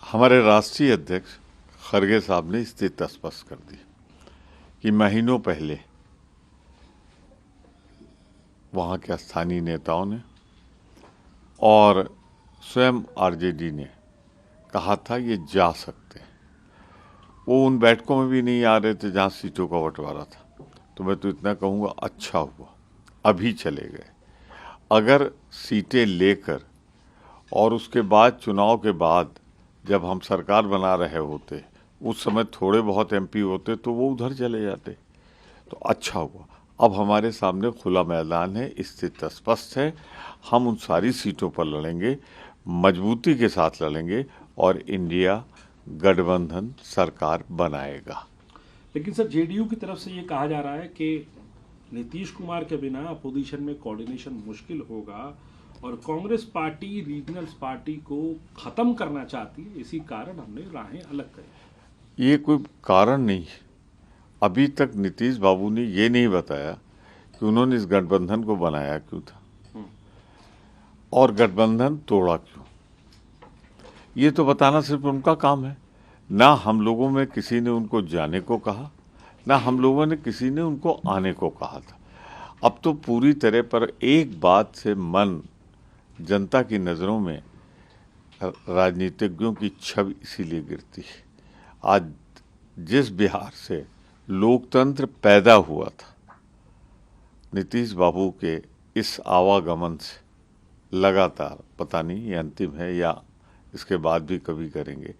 हमारे राष्ट्रीय अध्यक्ष खरगे साहब ने स्थिति स्पष्ट कर दी कि महीनों पहले वहां के स्थानीय नेताओं ने और स्वयं आरजेडी ने कहा था ये जा सकते हैं। वो उन बैठकों में भी नहीं आ रहे थे जहां सीटों का बंटवारा था। तो मैं तो इतना कहूँगा, अच्छा हुआ अभी चले गए। अगर सीटें लेकर और उसके बाद चुनाव के बाद जब हम सरकार बना रहे होते, उस समय थोड़े बहुत एमपी होते तो वो उधर चले जाते। तो अच्छा हुआ, अब हमारे सामने खुला मैदान है, स्थिति स्पष्ट है। हम उन सारी सीटों पर लड़ेंगे, मजबूती के साथ लड़ेंगे और इंडिया गठबंधन सरकार बनाएगा। लेकिन सर, जेडीयू की तरफ से ये कहा जा रहा है कि नीतीश कुमार के बिना अपोजिशन में कोऑर्डिनेशन मुश्किल होगा और कांग्रेस पार्टी रीजनल पार्टी को खत्म करना चाहती है, इसी कारण हमने राहें अलग करी। ये कोई कारण नहीं है। अभी तक नीतीश बाबू ने ये नहीं बताया कि उन्होंने इस गठबंधन को बनाया क्यों था और गठबंधन तोड़ा क्यों। ये तो बताना सिर्फ उनका काम है। ना हम लोगों में किसी ने उनको जाने को कहा, ना हम लोगों ने किसी ने उनको आने को कहा था। अब तो पूरी तरह पर एक बात से मन जनता की नज़रों में राजनीतिज्ञों की छवि इसीलिए गिरती है। आज जिस बिहार से लोकतंत्र पैदा हुआ था, नीतीश बाबू के इस आवागमन से लगातार, पता नहीं ये अंतिम है या इसके बाद भी कभी करेंगे,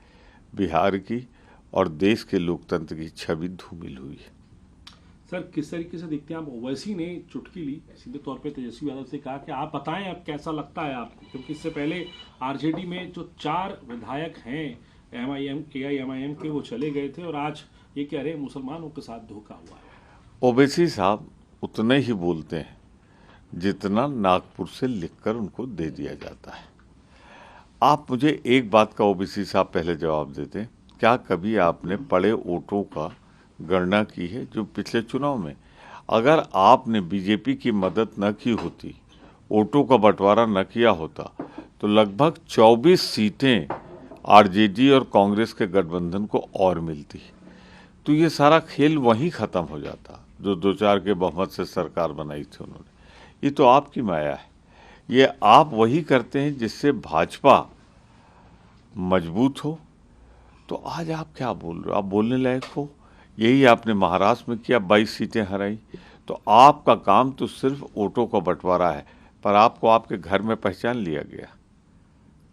बिहार की और देश के लोकतंत्र की छवि धूमिल हुई है। सर, किस तरीके से देखते हैं आप? ओवैसी ने चुटकी ली, सीधे तौर पे तेजस्वी यादव से कहा कि आप बताएं अब कैसा लगता है आपको, क्योंकि इससे पहले आरजेडी में जो 4 विधायक हैं एआईएमआईएम के, वो चले गए थे और आज ये कह रहे हैं मुसलमानों के साथ धोखा हुआ है। ओवैसी साहब उतने ही बोलते हैं जितना नागपुर से लिखकर उनको दे दिया जाता है। आप मुझे एक बात का ओवैसी साहब पहले जवाब देते हैं, क्या कभी आपने पड़े वोटों का गणना की है जो पिछले चुनाव में? अगर आपने बीजेपी की मदद न की होती, वोटों का बंटवारा न किया होता, तो लगभग 24 सीटें आरजेडी और कांग्रेस के गठबंधन को और मिलती। तो ये सारा खेल वहीं खत्म हो जाता जो 2-4 के बहुमत से सरकार बनाई थी उन्होंने। ये तो आपकी माया है। ये आप वही करते हैं जिससे भाजपा मजबूत हो। तो आज आप क्या बोल रहे हो? आप बोलने लायक हो। यही आपने महाराष्ट्र में किया, 22 सीटें हराई। तो आपका काम तो सिर्फ वोटों का बंटवारा है, पर आपको आपके घर में पहचान लिया गया।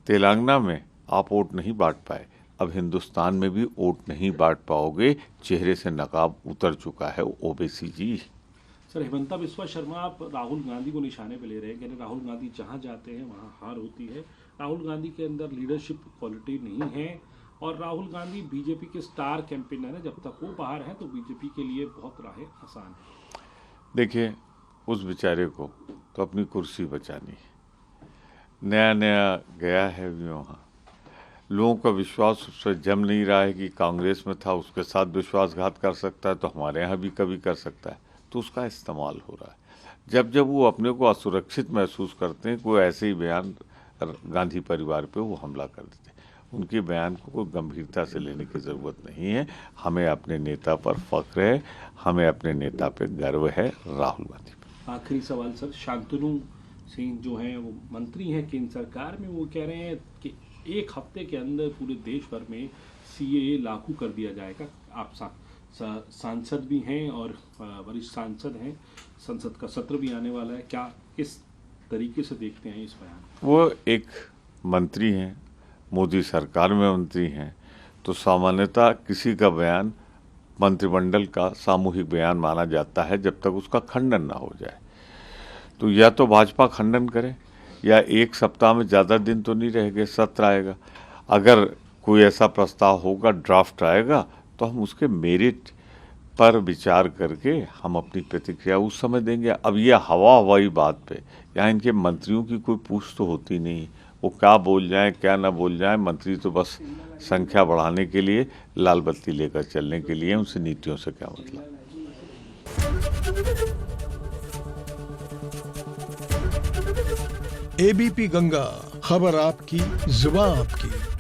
तेलंगाना में आप वोट नहीं बांट पाए, अब हिंदुस्तान में भी वोट नहीं बांट पाओगे। चेहरे से नकाब उतर चुका है ओवैसी जी। सर, हिमंता बिस्वा शर्मा आप राहुल गांधी को निशाने पे ले रहे हैं, कहते राहुल गांधी जहां जाते हैं वहां हार होती है। राहुल गांधी के अंदर लीडरशिप क्वालिटी नहीं है और राहुल गांधी बीजेपी के स्टार कैंपेनर है। जब तक वो बाहर हैं तो बीजेपी के लिए बहुत राहें आसान है। देखिए, उस बेचारे को तो अपनी कुर्सी बचानी है। नया नया गया है भी वहाँ, लोगों का विश्वास उस पर जम नहीं रहा है कि कांग्रेस में था उसके साथ विश्वासघात कर सकता है तो हमारे यहाँ भी कभी कर सकता है, तो उसका इस्तेमाल हो रहा है। जब जब वो अपने को असुरक्षित महसूस करते हैं, कोई ऐसे ही बयान गांधी परिवार पे वो हमला कर देते हैं। उनके बयान को कोई गंभीरता से लेने की ज़रूरत नहीं है। हमें अपने नेता पर फख्र है, हमें अपने नेता पे गर्व है, राहुल गांधी पर। आखिरी सवाल सर, शांतनु सिंह जो हैं वो मंत्री हैं केंद्र सरकार में, वो कह रहे हैं कि 1 हफ्ते के अंदर पूरे देश भर में सीएए लागू कर दिया जाएगा। आप सांसद भी हैं और वरिष्ठ सांसद हैं, संसद का सत्र भी आने वाला है, क्या किस तरीके से देखते हैं इस बयान? वो एक मंत्री हैं, मोदी सरकार में मंत्री हैं, तो सामान्यतः किसी का बयान मंत्रिमंडल का सामूहिक बयान माना जाता है जब तक उसका खंडन ना हो जाए। तो या तो भाजपा खंडन करे या 1 सप्ताह में ज़्यादा दिन तो नहीं रहेंगे, सत्र आएगा। अगर कोई ऐसा प्रस्ताव होगा, ड्राफ्ट आएगा, तो हम उसके मेरिट पर विचार करके हम अपनी प्रतिक्रिया उस समय देंगे। अब ये हवाई बात पे यहाँ इनके मंत्रियों की कोई पूछ तो होती नहीं, वो क्या बोल जाएं क्या ना बोल जाएं। मंत्री तो बस संख्या बढ़ाने के लिए, लाल बत्ती लेकर चलने के लिए, उनसे नीतियों से क्या मतलब। एबीपी गंगा, खबर आपकी, जुबान आपकी।